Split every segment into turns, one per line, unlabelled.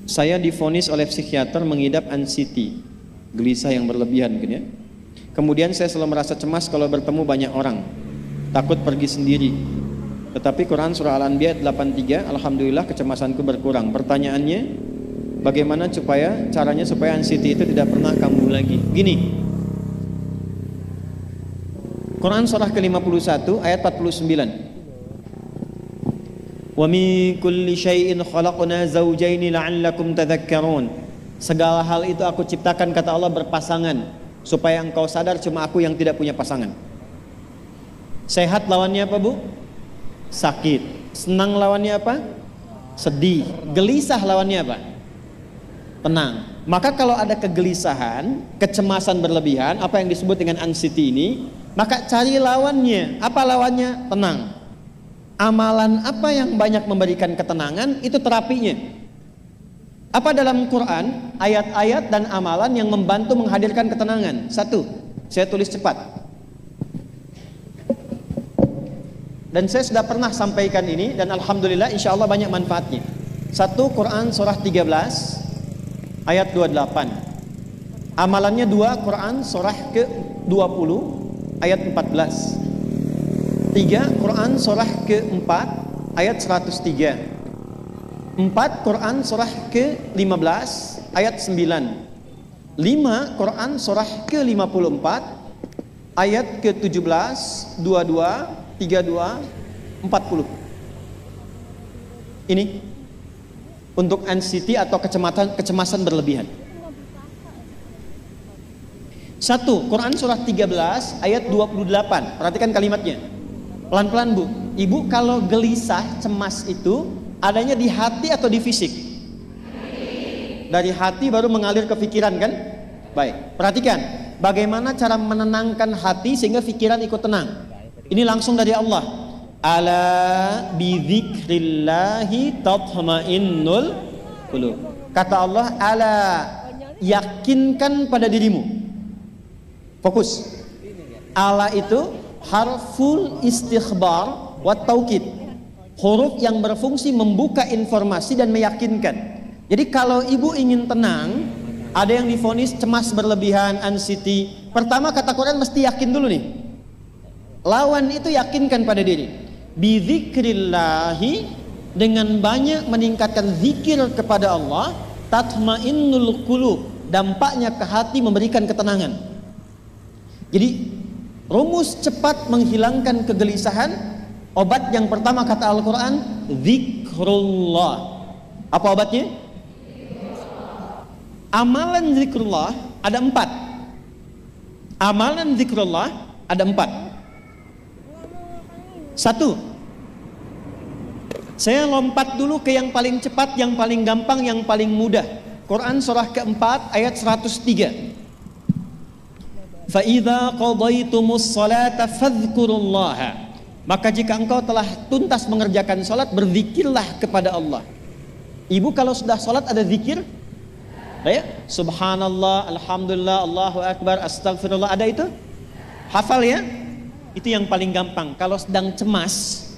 Saya divonis oleh psikiater mengidap anxiety, gelisah yang berlebihan mungkin ya. Kemudian saya selalu merasa cemas kalau bertemu banyak orang, takut pergi sendiri. Tetapi Quran surah Al-Anbiya 83, alhamdulillah kecemasanku berkurang. Pertanyaannya, bagaimana caranya supaya anxiety itu tidak pernah kambuh lagi? Gini, Quran surah ke-51 ayat 49. Wa min kulli syai'in khalaqna zawjaini la'allakum tadhakkarun. Segala hal itu aku ciptakan, kata Allah, berpasangan supaya engkau sadar cuma aku yang tidak punya pasangan. Sehat lawannya apa, Bu? Sakit. Senang lawannya apa? Sedih. Gelisah lawannya apa? Tenang. Maka kalau ada kegelisahan, kecemasan berlebihan, apa yang disebut dengan anxiety ini, maka cari lawannya. Apa lawannya? Tenang. Amalan apa yang banyak memberikan ketenangan, itu terapinya. Apa dalam Quran ayat-ayat dan amalan yang membantu menghadirkan ketenangan? Satu, saya tulis cepat. Dan saya sudah pernah sampaikan ini dan alhamdulillah insya Allah banyak manfaatnya. Satu, Quran surah 13 ayat 28. Amalannya dua, Quran surah ke-20 ayat 14. Tiga, Quran surah ke-4 ayat 103. 4, Quran surah ke-15 ayat 9. 5, Quran surah ke-54 ayat ke-17, 22, 32, 40. Ini untuk anxiety atau kecemasan berlebihan. Satu, Quran surah 13 ayat 28. Perhatikan kalimatnya. Pelan-pelan, Bu. Ibu, kalau gelisah, cemas itu adanya di hati atau di fisik? Dari hati baru mengalir ke pikiran, kan? Baik, perhatikan bagaimana cara menenangkan hati sehingga pikiran ikut tenang. Ini langsung dari Allah. Ala bidzikrillahi tatma'innul qulub. Kata Allah, ala, yakinkan pada dirimu. Fokus. Ala itu harful istikhbar wa taukid. Huruf yang berfungsi membuka informasi dan meyakinkan. Jadi kalau ibu ingin tenang, ada yang divonis cemas berlebihan, anxiety. Pertama kata Quran mesti yakin dulu nih. Lawan itu yakinkan pada diri. Bidzikrillahi, dengan banyak meningkatkan zikir kepada Allah, tatmainnul qulub, dampaknya ke hati memberikan ketenangan. Jadi rumus cepat menghilangkan kegelisahan, obat yang pertama kata Al-Quran, zikrullah. Apa obatnya? Amalan zikrullah ada 4. Amalan zikrullah ada 4. Satu, saya lompat dulu ke yang paling cepat, yang paling gampang, yang paling mudah. Quran surah ke-4 ayat 103. فَإِذَا قَضَيْتُمُ الصَّلَاةَ فَاذْكُرُوا اللَّهَ. Maka jika engkau telah tuntas mengerjakan salat, berzikirlah kepada Allah. Ibu kalau sudah salat ada zikir? Ya? Subhanallah, alhamdulillah, Allahu akbar, astagfirullah, ada itu? Hafal ya? Itu yang paling gampang. Kalau sedang cemas,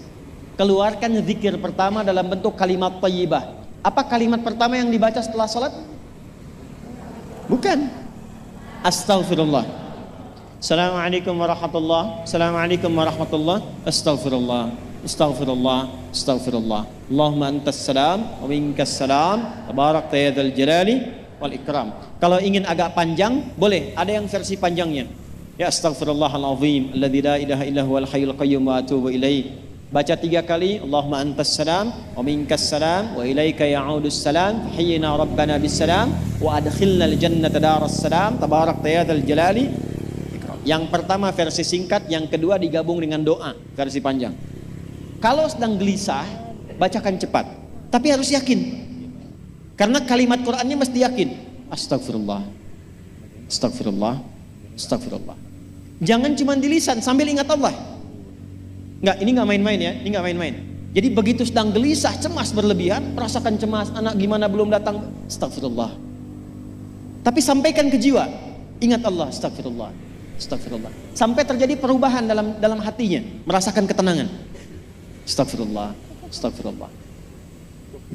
keluarkan zikir pertama dalam bentuk kalimat thayyibah. Apa kalimat pertama yang dibaca setelah salat? Bukan. Astagfirullah. Assalamualaikum warahmatullah. Assalamualaikum warahmatullah. Astaghfirullah. Astaghfirullah. Astaghfirullah. Allahumma antas salam wa minkas salam. Tabarakta ya dzal jalali wal ikram. Kalau ingin agak panjang, boleh. Ada yang versi panjangnya. Ya astaghfirullahalazim alladzi la ilaha illa huwal hayyul qayyum wa atubu ilaih. Baca 3 kali. Allahumma antas salam wa minkas salam wa ilaika ya'udus salam. Hayyina rabbana bis salam wa adkhilnal jannata daras salam. Tabarakta ya dzal jalali. Yang pertama versi singkat, yang kedua digabung dengan doa versi panjang. Kalau sedang gelisah, bacakan cepat, tapi harus yakin. Karena kalimat Qur'annya mesti yakin. Astagfirullah. Astagfirullah. Astagfirullah. Jangan cuma di lisan sambil ingat Allah. Enggak, ini enggak main-main ya, ini enggak main-main. Jadi begitu sedang gelisah, cemas berlebihan, merasakan cemas, anak gimana belum datang, astagfirullah. Tapi sampaikan ke jiwa, ingat Allah, astagfirullah. Astagfirullah. Sampai terjadi perubahan dalam hatinya, merasakan ketenangan. Astagfirullah. Astagfirullah.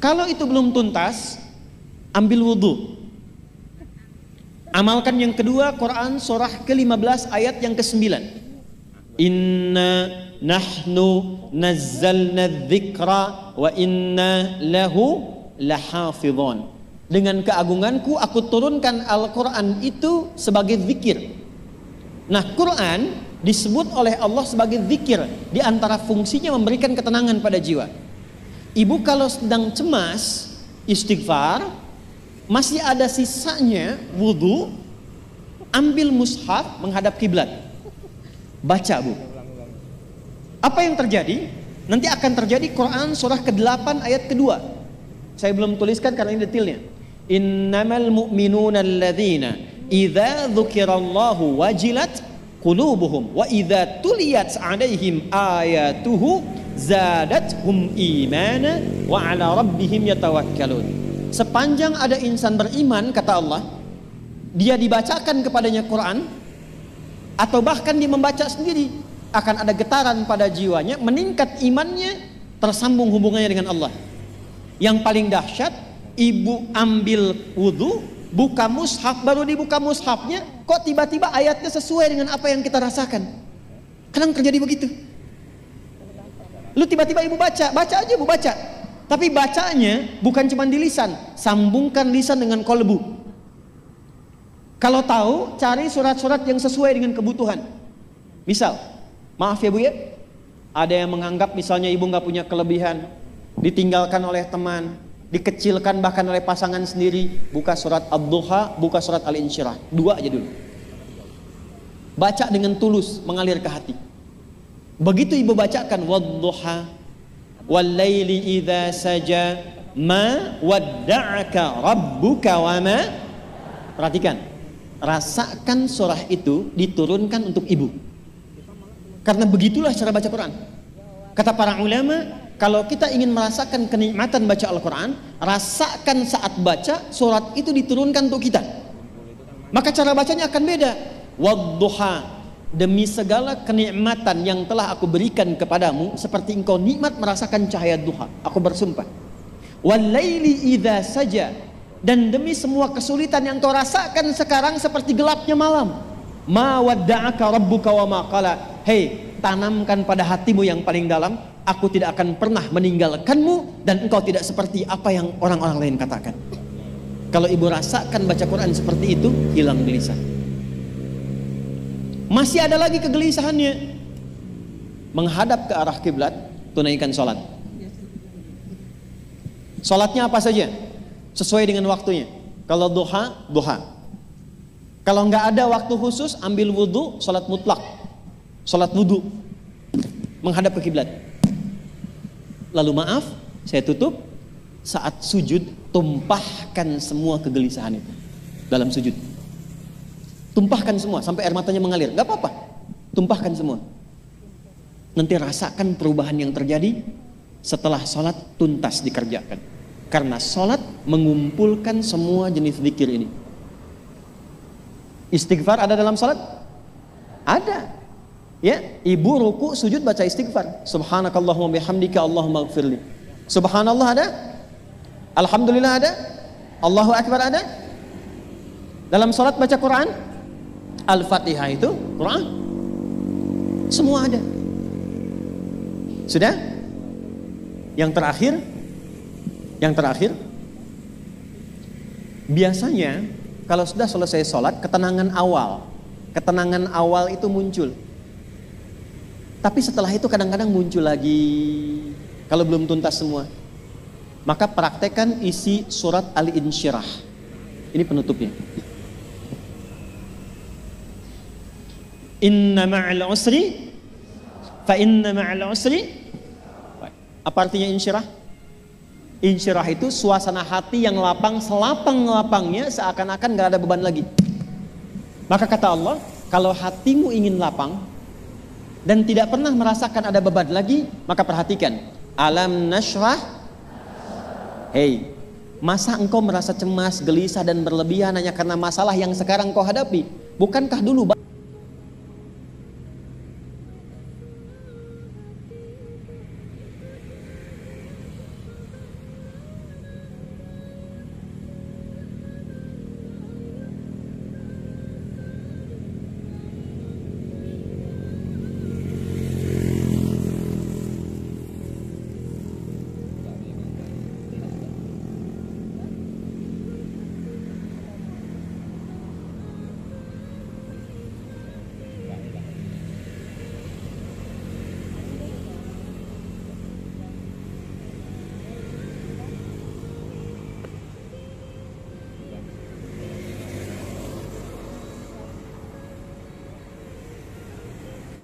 Kalau itu belum tuntas, ambil wudhu. Amalkan yang kedua, Quran surah ke-15 ayat yang ke-9. Inna nahnu nazzalna dzikra wa inna lahu lahafidhun. Dengan keagunganku aku turunkan Al-Quran itu sebagai zikir. Nah, Quran disebut oleh Allah sebagai zikir. Di antara fungsinya memberikan ketenangan pada jiwa. Ibu kalau sedang cemas, istighfar, masih ada sisanya wudhu, ambil mushaf menghadap kiblat, baca bu. Apa yang terjadi? Nanti akan terjadi Quran surah ke-8 ayat kedua. Saya belum tuliskan karena ini detailnya. Innamal mu'minuna alladzina idza dzukirallahu wajilat qulubuhum wa idza tuliyat 'alaihim ayatuhu zadathum imana wa 'ala rabbihim yatawakkalun. Sepanjang ada insan beriman, kata Allah, dia dibacakan kepadanya Quran atau bahkan dia membaca sendiri, akan ada getaran pada jiwanya, meningkat imannya, tersambung hubungannya dengan Allah. Yang paling dahsyat, ibu ambil wudhu, buka mushaf, baru dibuka mushafnya, kok tiba-tiba ayatnya sesuai dengan apa yang kita rasakan. Kadang terjadi begitu. Lu tiba-tiba ibu baca aja ibu baca. Tapi bacanya bukan cuma di lisan, sambungkan lisan dengan kolbu. Kalau tahu, cari surat-surat yang sesuai dengan kebutuhan. Misal, maaf ya bu ya, ada yang menganggap misalnya ibu nggak punya kelebihan, ditinggalkan oleh teman, dikecilkan bahkan oleh pasangan sendiri. Buka surat Ad-Duha, buka surat Al-Insyirah, 2 aja dulu. Baca dengan tulus, mengalir ke hati. Begitu ibu bacakan Wad-Duha wal-laili idza saja ma wadda'aka rabbuka wa ma. Perhatikan, rasakan surah itu diturunkan untuk ibu. Karena begitulah cara baca Quran. Kata para ulama, kalau kita ingin merasakan kenikmatan baca Al-Quran, rasakan saat baca surat itu diturunkan untuk kita. Maka cara bacanya akan beda. Wadduha, demi segala kenikmatan yang telah aku berikan kepadamu, seperti engkau nikmat merasakan cahaya duha, aku bersumpah. Wal-laili idza saja, dan demi semua kesulitan yang kau rasakan sekarang seperti gelapnya malam. Ma wadda'aka rabbuka wa ma qala. Hei, tanamkan pada hatimu yang paling dalam, aku tidak akan pernah meninggalkanmu dan engkau tidak seperti apa yang orang-orang lain katakan. Kalau ibu rasakan baca Quran seperti itu, hilang gelisah. Masih ada lagi kegelisahannya, menghadap ke arah kiblat, tunaikan sholat. Sholatnya apa saja? Sesuai dengan waktunya. Kalau duha, duha. Kalau nggak ada waktu khusus, ambil wudhu, sholat mutlak, sholat wudhu, menghadap ke kiblat. Lalu maaf, saya tutup, saat sujud tumpahkan semua kegelisahan itu dalam sujud. Tumpahkan semua sampai air matanya mengalir, nggak apa-apa, tumpahkan semua. Nanti rasakan perubahan yang terjadi setelah sholat tuntas dikerjakan. Karena sholat mengumpulkan semua jenis zikir ini. Istighfar ada dalam sholat? Ada. Ya, ibu ruku sujud baca istighfar. Subhanakallahumma bihamdika Allahumma ighfirli. Subhanallah ada? Alhamdulillah ada? Allahu Akbar ada? Dalam sholat baca Quran? Al-Fatihah itu Quran. Semua ada. Sudah? Yang terakhir, biasanya kalau sudah selesai sholat, ketenangan awal itu muncul. Tapi setelah itu kadang-kadang muncul lagi, kalau belum tuntas semua. Maka praktekkan isi surat Al-Insyirah. Ini penutupnya. Inna ma'al usri fa inna ma'al usri. Apa artinya insyirah? Insyirah itu suasana hati yang lapang, selapang-lapangnya seakan-akan gak ada beban lagi. Maka kata Allah, kalau hatimu ingin lapang dan tidak pernah merasakan ada beban lagi, maka perhatikan, alam nashrah. Hei, masa engkau merasa cemas, gelisah dan berlebihan hanya karena masalah yang sekarang kau hadapi? Bukankah dulu